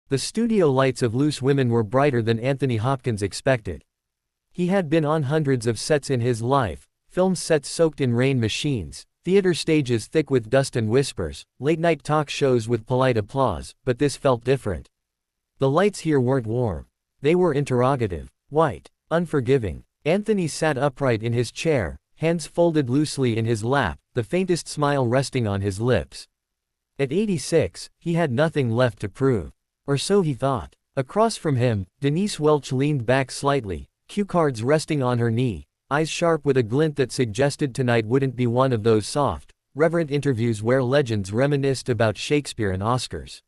The studio lights of Loose Women were brighter than Anthony Hopkins expected. He had been on hundreds of sets in his life, film sets soaked in rain machines, theater stages thick with dust and whispers, late-night talk shows with polite applause, but this felt different. The lights here weren't warm. They were interrogative, white, unforgiving. Anthony sat upright in his chair, hands folded loosely in his lap, the faintest smile resting on his lips. At 86, he had nothing left to prove. Or so he thought. Across from him, Denise Welch leaned back slightly, cue cards resting on her knee, eyes sharp with a glint that suggested tonight wouldn't be one of those soft, reverent interviews where legends reminisced about Shakespeare and Oscars.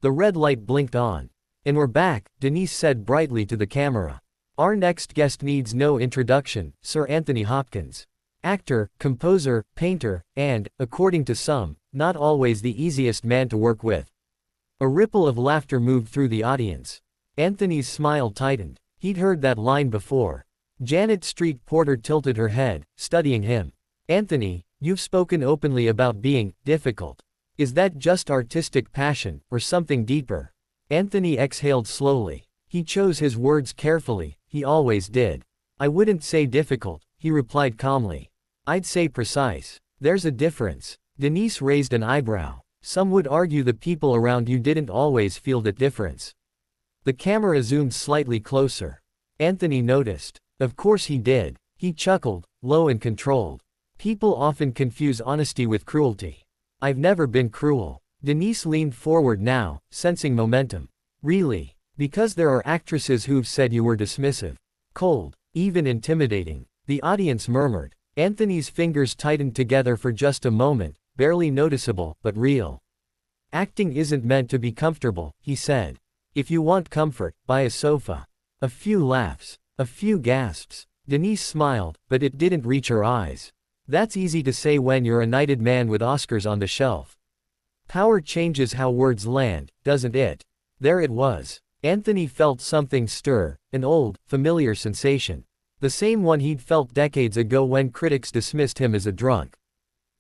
The red light blinked on. "And we're back," Denise said brightly to the camera. "Our next guest needs no introduction, Sir Anthony Hopkins. Actor, composer, painter, and, according to some, not always the easiest man to work with." A ripple of laughter moved through the audience. Anthony's smile tightened. He'd heard that line before. Janet Street Porter tilted her head, studying him. "Anthony, you've spoken openly about being difficult. Is that just artistic passion, or something deeper?" Anthony exhaled slowly. He chose his words carefully, he always did. "I wouldn't say difficult," he replied calmly. "I'd say precise. There's a difference." Denise raised an eyebrow. "Some would argue the people around you didn't always feel that difference." The camera zoomed slightly closer. Anthony noticed. Of course he did. He chuckled, low and controlled. "People often confuse honesty with cruelty. I've never been cruel." Denise leaned forward now, sensing momentum. "Really? Because there are actresses who've said you were dismissive. Cold. Even intimidating." The audience murmured. Anthony's fingers tightened together for just a moment, barely noticeable, but real. "Acting isn't meant to be comfortable," he said. "If you want comfort, buy a sofa." A few laughs. A few gasps. Denise smiled, but it didn't reach her eyes. That's easy to say when you're a knighted man with Oscars on the shelf. Power changes how words land, doesn't it? There it was. Anthony felt something stir, an old, familiar sensation. The same one he'd felt decades ago when critics dismissed him as a drunk.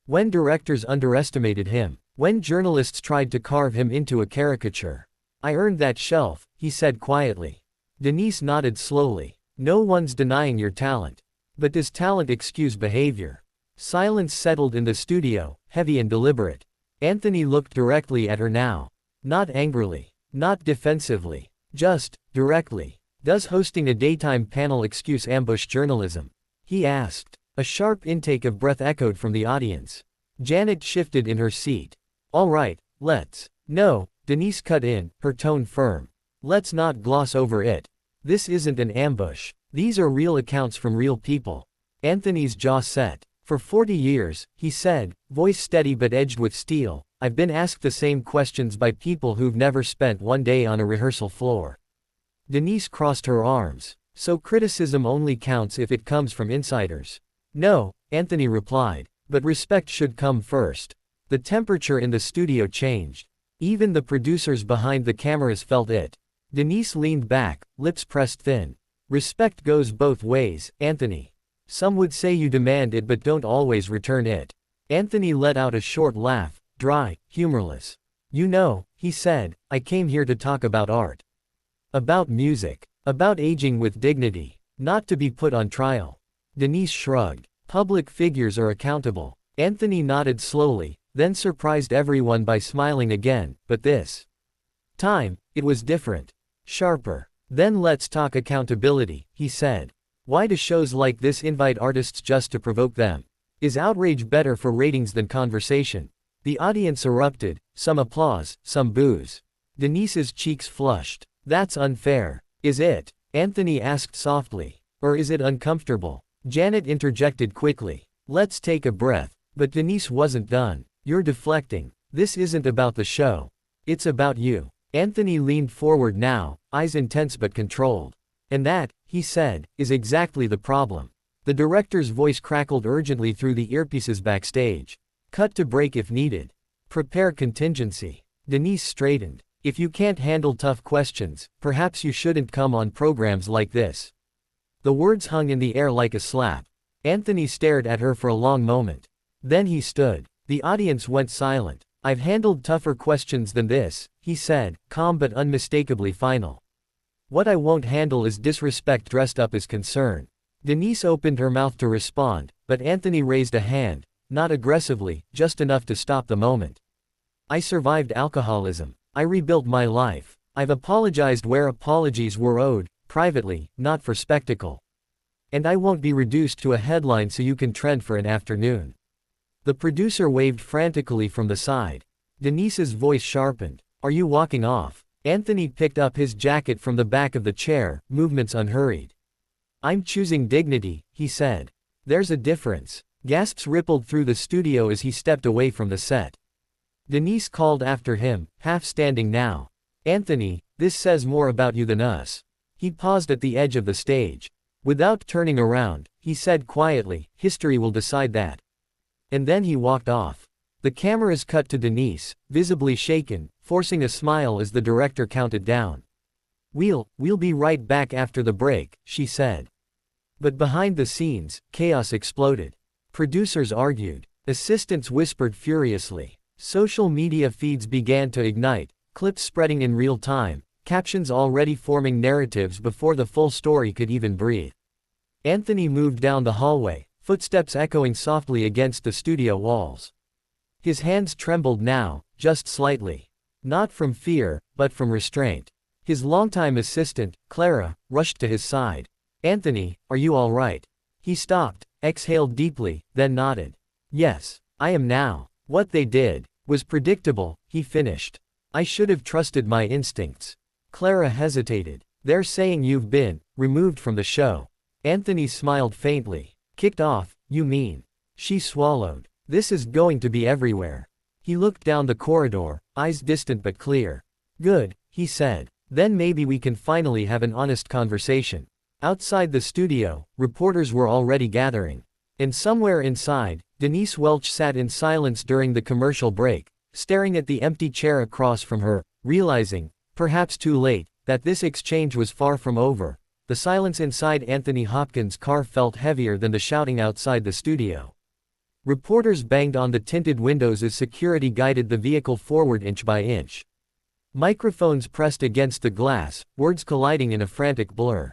When directors underestimated him. When journalists tried to carve him into a caricature. "I earned that shelf," he said quietly. Denise nodded slowly. "No one's denying your talent. But does talent excuse behavior?" Silence settled in the studio, heavy and deliberate. Anthony looked directly at her now. Not angrily. Not defensively. Just, directly. "Does hosting a daytime panel excuse ambush journalism?" he asked. A sharp intake of breath echoed from the audience. Janet shifted in her seat. "All right, let's." "No," Denise cut in, her tone firm. "Let's not gloss over it. This isn't an ambush. These are real accounts from real people." Anthony's jaw set. "For 40 years," he said, voice steady but edged with steel, "I've been asked the same questions by people who've never spent one day on a rehearsal floor." Denise crossed her arms. "So criticism only counts if it comes from insiders?" "No," Anthony replied, "but respect should come first." The temperature in the studio changed. Even the producers behind the cameras felt it. Denise leaned back, lips pressed thin. "Respect goes both ways, Anthony. Some would say you demand it but don't always return it." Anthony let out a short laugh, dry, humorless. "You know," he said, "I came here to talk about art. About music. About aging with dignity. Not to be put on trial." Denise shrugged. "Public figures are accountable." Anthony nodded slowly, then surprised everyone by smiling again, but this time, it was different. Sharper. "Then let's talk accountability," he said. "Why do shows like this invite artists just to provoke them? Is outrage better for ratings than conversation?" The audience erupted, some applause, some boos. Denise's cheeks flushed. "That's unfair." "Is it?" Anthony asked softly. "Or is it uncomfortable?" Janet interjected quickly. "Let's take a breath." But Denise wasn't done. "You're deflecting. This isn't about the show. It's about you." Anthony leaned forward now, eyes intense but controlled. "And that," he said, "is exactly the problem." The director's voice crackled urgently through the earpieces backstage. "Cut to break if needed. Prepare contingency." Denise straightened. "If you can't handle tough questions, perhaps you shouldn't come on programs like this." The words hung in the air like a slap. Anthony stared at her for a long moment. Then he stood. The audience went silent. I've handled tougher questions than this, he said, calm but unmistakably final. What I won't handle is disrespect dressed up as concern. Denise opened her mouth to respond, but Anthony raised a hand, not aggressively, just enough to stop the moment. I survived alcoholism. I rebuilt my life. I've apologized where apologies were owed, privately, not for spectacle. And I won't be reduced to a headline so you can trend for an afternoon. The producer waved frantically from the side. Denise's voice sharpened. Are you walking off? Anthony picked up his jacket from the back of the chair, movements unhurried. I'm choosing dignity, he said. There's a difference. Gasps rippled through the studio as he stepped away from the set. Denise called after him, half standing now. Anthony, this says more about you than us. He paused at the edge of the stage. Without turning around, he said quietly, history will decide that. And then he walked off. The cameras cut to Denise, visibly shaken, forcing a smile as the director counted down. We'll be right back after the break, she said. But behind the scenes, chaos exploded. Producers argued. Assistants whispered furiously. Social media feeds began to ignite, clips spreading in real time, captions already forming narratives before the full story could even breathe. Anthony moved down the hallway, footsteps echoing softly against the studio walls. His hands trembled now, just slightly. Not from fear, but from restraint. His longtime assistant, Clara, rushed to his side. Anthony, are you all right? He stopped, exhaled deeply, then nodded. Yes, I am now. What they did was predictable, he finished. I should have trusted my instincts. Clara hesitated. They're saying you've been removed from the show. Anthony smiled faintly. Kicked off, you mean? She swallowed. This is going to be everywhere. He looked down the corridor, eyes distant but clear. Good, he said. Then maybe we can finally have an honest conversation. Outside the studio, reporters were already gathering. And somewhere inside, Denise Welch sat in silence during the commercial break, staring at the empty chair across from her, realizing, perhaps too late, that this exchange was far from over. The silence inside Anthony Hopkins' car felt heavier than the shouting outside the studio. Reporters banged on the tinted windows as security guided the vehicle forward inch by inch. Microphones pressed against the glass, words colliding in a frantic blur.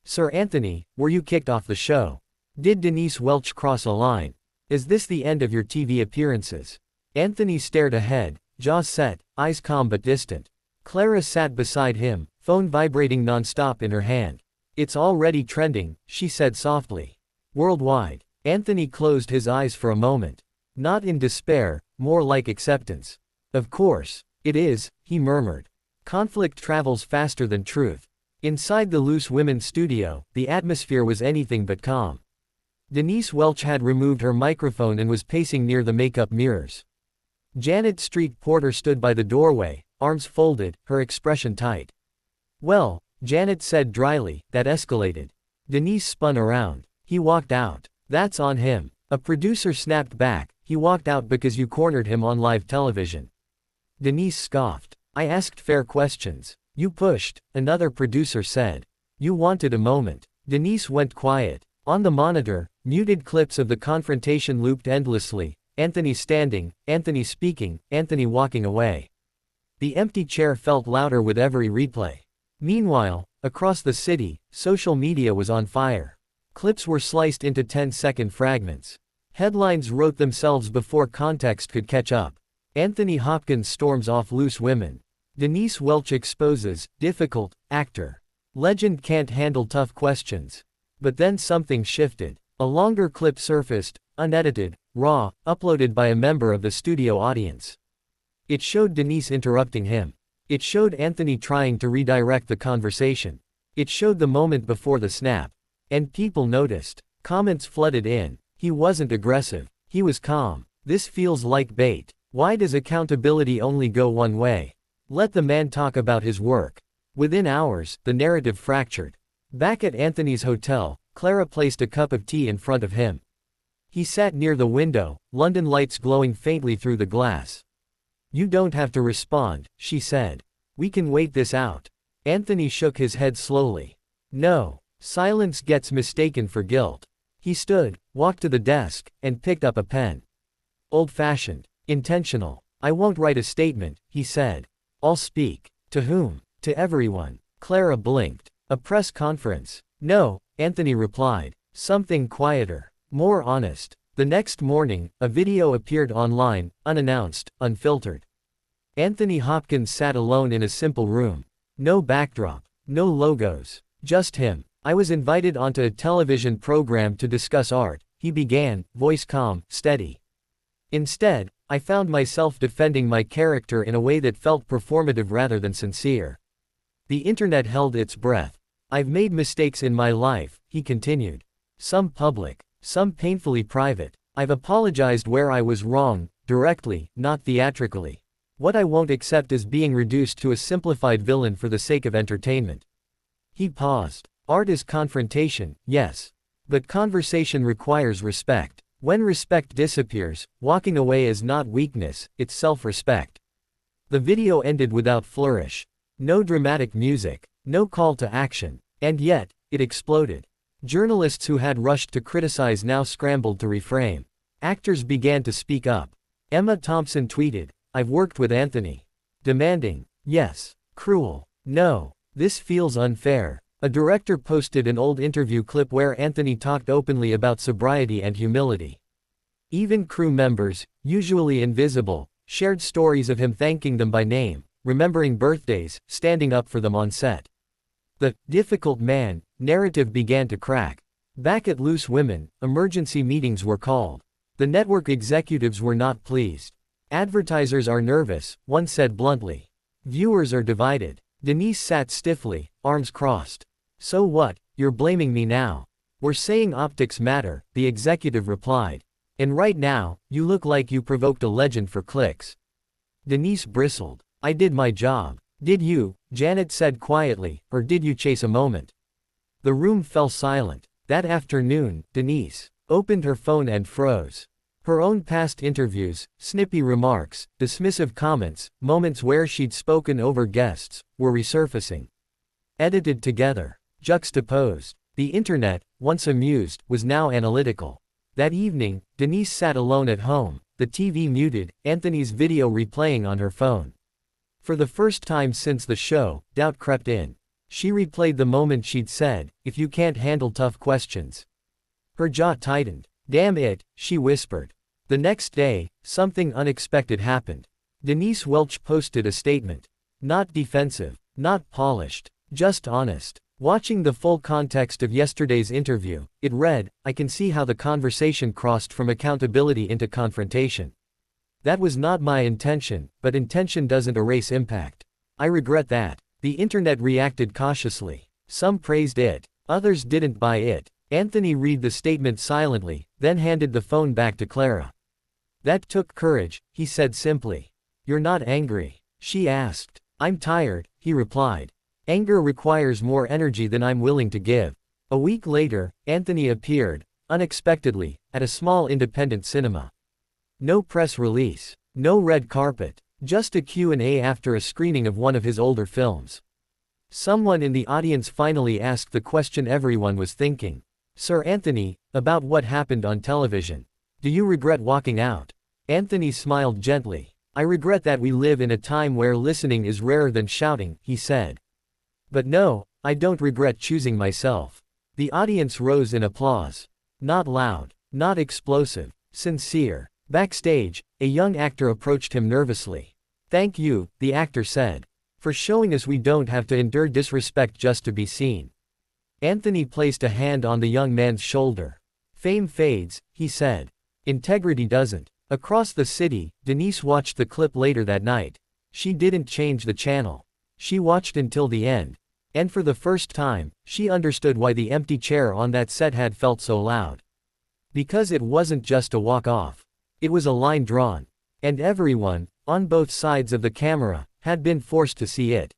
Sir Anthony, were you kicked off the show? Did Denise Welch cross a line? Is this the end of your TV appearances? Anthony stared ahead, jaw set, eyes calm but distant. Clara sat beside him, phone vibrating non-stop in her hand. It's already trending, she said softly. Worldwide. Anthony closed his eyes for a moment. Not in despair, more like acceptance. Of course, it is, he murmured. Conflict travels faster than truth. Inside the Loose Women's studio, the atmosphere was anything but calm. Denise Welch had removed her microphone and was pacing near the makeup mirrors. Janet Street Porter stood by the doorway, arms folded, her expression tight. Well, Janet said dryly, that escalated. Denise spun around. He walked out. That's on him. A producer snapped back. He walked out because you cornered him on live television. Denise scoffed. I asked fair questions. You pushed, another producer said. You wanted a moment. Denise went quiet. On the monitor, muted clips of the confrontation looped endlessly. Anthony standing, Anthony speaking, Anthony walking away. The empty chair felt louder with every replay. Meanwhile, across the city, social media was on fire. Clips were sliced into 10-second fragments. Headlines wrote themselves before context could catch up. Anthony Hopkins storms off Loose Women. Denise Welch exposes, difficult, actor. Legend can't handle tough questions. But then something shifted. A longer clip surfaced, unedited, raw, uploaded by a member of the studio audience. It showed Denise interrupting him. It showed Anthony trying to redirect the conversation. It showed the moment before the snap. And people noticed. Comments flooded in. He wasn't aggressive. He was calm. This feels like bait. Why does accountability only go one way? Let the man talk about his work. Within hours, the narrative fractured. Back at Anthony's hotel, Clara placed a cup of tea in front of him. He sat near the window, London lights glowing faintly through the glass. You don't have to respond, she said. We can wait this out. Anthony shook his head slowly. No. Silence gets mistaken for guilt. He stood, walked to the desk, and picked up a pen. Old-fashioned. Intentional. I won't write a statement, he said. I'll speak. To whom? To everyone. Clara blinked. A press conference. No, Anthony replied. Something quieter. More honest. The next morning, a video appeared online, unannounced, unfiltered. Anthony Hopkins sat alone in a simple room. No backdrop. No logos. Just him. I was invited onto a television program to discuss art, he began, voice calm, steady. Instead, I found myself defending my character in a way that felt performative rather than sincere. The internet held its breath. I've made mistakes in my life, he continued. Some public, some painfully private. I've apologized where I was wrong, directly, not theatrically. What I won't accept is being reduced to a simplified villain for the sake of entertainment. He paused. Art is confrontation, yes. But conversation requires respect. When respect disappears, walking away is not weakness, it's self-respect. The video ended without flourish. No dramatic music. No call to action. And yet, it exploded. Journalists who had rushed to criticize now scrambled to reframe. Actors began to speak up. Emma Thompson tweeted, "I've worked with Anthony." Demanding, "Yes." Cruel. "No. This feels unfair." A director posted an old interview clip where Anthony talked openly about sobriety and humility. Even crew members, usually invisible, shared stories of him thanking them by name, remembering birthdays, standing up for them on set. The difficult man narrative began to crack. Back at Loose Women, emergency meetings were called. The network executives were not pleased. Advertisers are nervous, one said bluntly. Viewers are divided. Denise sat stiffly, arms crossed. So what, you're blaming me now? We're saying optics matter, the executive replied. And right now, you look like you provoked a legend for clicks. Denise bristled. I did my job. Did you? Janet said quietly, or did you chase a moment? The room fell silent. That afternoon, Denise opened her phone and froze. Her own past interviews, snippy remarks, dismissive comments, moments where she'd spoken over guests, were resurfacing. Edited together. Juxtaposed. The internet, once amused, was now analytical. That evening, Denise sat alone at home, the TV muted, Anthony's video replaying on her phone. For the first time since the show, doubt crept in. She replayed the moment she'd said, "If you can't handle tough questions." Her jaw tightened. "Damn it," she whispered. The next day, something unexpected happened. Denise Welch posted a statement. Not defensive, not polished, just honest. Watching the full context of yesterday's interview, it read, "I can see how the conversation crossed from accountability into confrontation. That was not my intention, but intention doesn't erase impact. I regret that." The internet reacted cautiously. Some praised it. Others didn't buy it. Anthony read the statement silently, then handed the phone back to Clara. "That took courage," he said simply. "You're not angry?" she asked. "I'm tired," he replied. "Anger requires more energy than I'm willing to give." A week later, Anthony appeared, unexpectedly, at a small independent cinema. No press release. No red carpet. Just a Q&A after a screening of one of his older films. Someone in the audience finally asked the question everyone was thinking. "Sir Anthony, about what happened on television. Do you regret walking out?" Anthony smiled gently. "I regret that we live in a time where listening is rarer than shouting," he said. "But no, I don't regret choosing myself." The audience rose in applause. Not loud, not explosive, sincere. Backstage, a young actor approached him nervously. "Thank you," the actor said, "for showing us we don't have to endure disrespect just to be seen." Anthony placed a hand on the young man's shoulder. "Fame fades," he said. "Integrity doesn't." Across the city, Denise watched the clip later that night. She didn't change the channel. She watched until the end. And for the first time, she understood why the empty chair on that set had felt so loud. Because it wasn't just a walk-off. It was a line drawn. And everyone, on both sides of the camera, had been forced to see it.